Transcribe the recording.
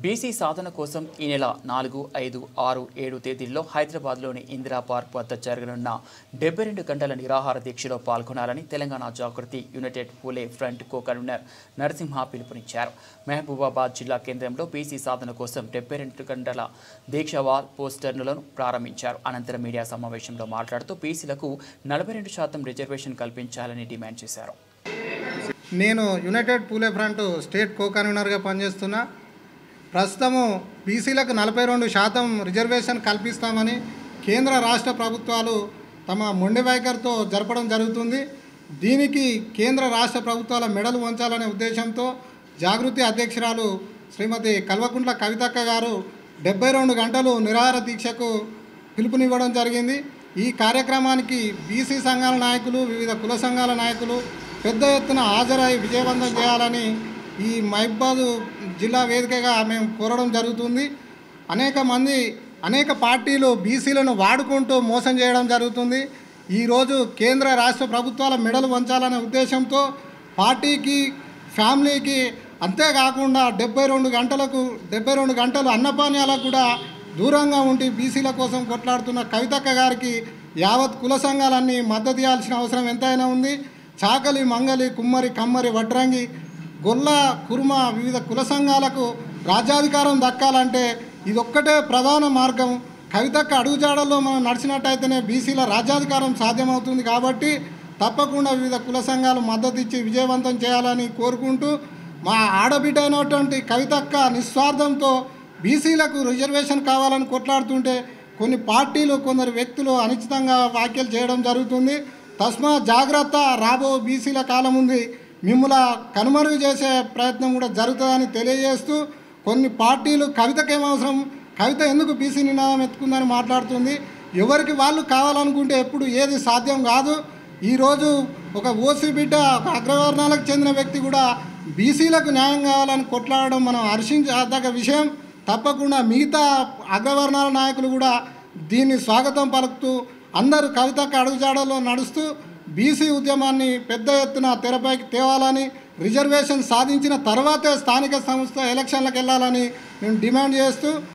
BC సాధన కోసం ఈ నెల 4, 5, 6, 7 తేదీల్లో హైదరాబాద్లోని ఇందిరా పార్క్ వద్ద జరగనున్న 72 గంటల నిరాహార దీక్షలో పాల్గొనాలని తెలంగాణ జాగృతి యునైటెడ్ పూలే ఫ్రంట్ కో-కన్వీనర్ నరసింహ పిలుపునిచ్చారు. మహబూబాబాద్ జిల్లా కేంద్రంలో బీసీ సాధన కోసం 72 గంటల దీక్ష వాల్ పోస్టర్లను ప్రారంభించారు. అనంతరం మీడియా సమావేశంలో మాట్లాడుతూ బీసీలకు 42% రిజర్వేషన్ కల్పించాలని డిమాండ్ చేశారు. నేను యునైటెడ్ పూలే ఫ్రంట్ స్టేట్ కో-కన్వీనర్గా పనిచేస్తున్నా. ప్రస్తుతము బీసీలకు 42% రిజర్వేషన్ కల్పిస్తామని కేంద్ర రాష్ట్ర ప్రభుత్వాలు తమ మొండి వైఖరితో జరపడం జరుగుతుంది. దీనికి కేంద్ర రాష్ట్ర ప్రభుత్వాల మెడలు వంచాలనే ఉద్దేశంతో జాగృతి అధ్యక్షురాలు శ్రీమతి కల్వకుంట్ల కవితక్క గారు 72 గంటలు నిరాహార దీక్షకు పిలుపునివ్వడం జరిగింది. ఈ కార్యక్రమానికి బీసీ సంఘాల నాయకులు, వివిధ కుల సంఘాల నాయకులు పెద్ద ఎత్తున హాజరై విజయవంతం చేయాలని ఈ మహబూబాబాద్ జిల్లా వేదికగా మేము కోరడం జరుగుతుంది. అనేక పార్టీలు బీసీలను వాడుకుంటూ మోసం చేయడం జరుగుతుంది. ఈరోజు కేంద్ర రాష్ట్ర ప్రభుత్వాల మెడలు వంచాలనే ఉద్దేశంతో పార్టీకి, ఫ్యామిలీకి, అంతేకాకుండా 72 గంటలు అన్నపానీయాలకు కూడా దూరంగా ఉండి బీసీల కోసం కొట్లాడుతున్న కవితక్క గారికి యావత్ కుల సంఘాలన్నీ మద్దతు ఇవ్వాల్సిన అవసరం ఎంతైనా ఉంది. చాకలి, మంగలి, కుమ్మరి, కమ్మరి, వడ్రంగి, గొల్ల, కుర్మ వివిధ కుల సంఘాలకు రాజ్యాధికారం దక్కాలంటే ఇదొక్కటే ప్రధాన మార్గం. కవితక్క అడుగుజాడల్లో మనం నడిచినట్టయితేనే బీసీల రాజ్యాధికారం సాధ్యమవుతుంది. కాబట్టి తప్పకుండా వివిధ కుల సంఘాలు మద్దతు ఇచ్చి విజయవంతం చేయాలని కోరుకుంటూ, మా ఆడబిడ్డ అయినటువంటి కవితక్క నిస్వార్థంతో బీసీలకు రిజర్వేషన్ కావాలని కొట్లాడుతుంటే కొన్ని పార్టీలు, కొందరు వ్యక్తులు అనుచితంగా వ్యాఖ్యలు చేయడం జరుగుతుంది. తస్మా జాగ్రత్త, రాబో బీసీల కాలం ఉంది, మిమ్మల్ని కనుమరుగు చేసే ప్రయత్నం కూడా జరుగుతుందని తెలియజేస్తూ, కొన్ని పార్టీలు కవితకేమవసరం, కవిత ఎందుకు బీసీ నినాదం ఎత్తుకుందని మాట్లాడుతుంది. ఎవరికి వాళ్ళు కావాలనుకుంటే ఎప్పుడు ఏది సాధ్యం కాదు. ఈరోజు ఒక ఓసీ బిడ్డ, ఒక అగ్రవర్ణాలకు చెందిన వ్యక్తి కూడా బీసీలకు న్యాయం కావాలని కొట్లాడడం మనం హర్షించదగ్గ విషయం. తప్పకుండా మిగతా అగ్రవర్ణాల నాయకులు కూడా దీన్ని స్వాగతం పలుకుతూ అందరూ కవితక్క అడుగుజాడల్లో నడుస్తూ బీసీ ఉద్యమాన్ని పెద్ద ఎత్తున తెరపైకి తేవాలని, రిజర్వేషన్ సాధించిన తర్వాతే స్థానిక సంస్థ ఎలక్షన్లకు వెళ్ళాలని మేము డిమాండ్ చేస్తూ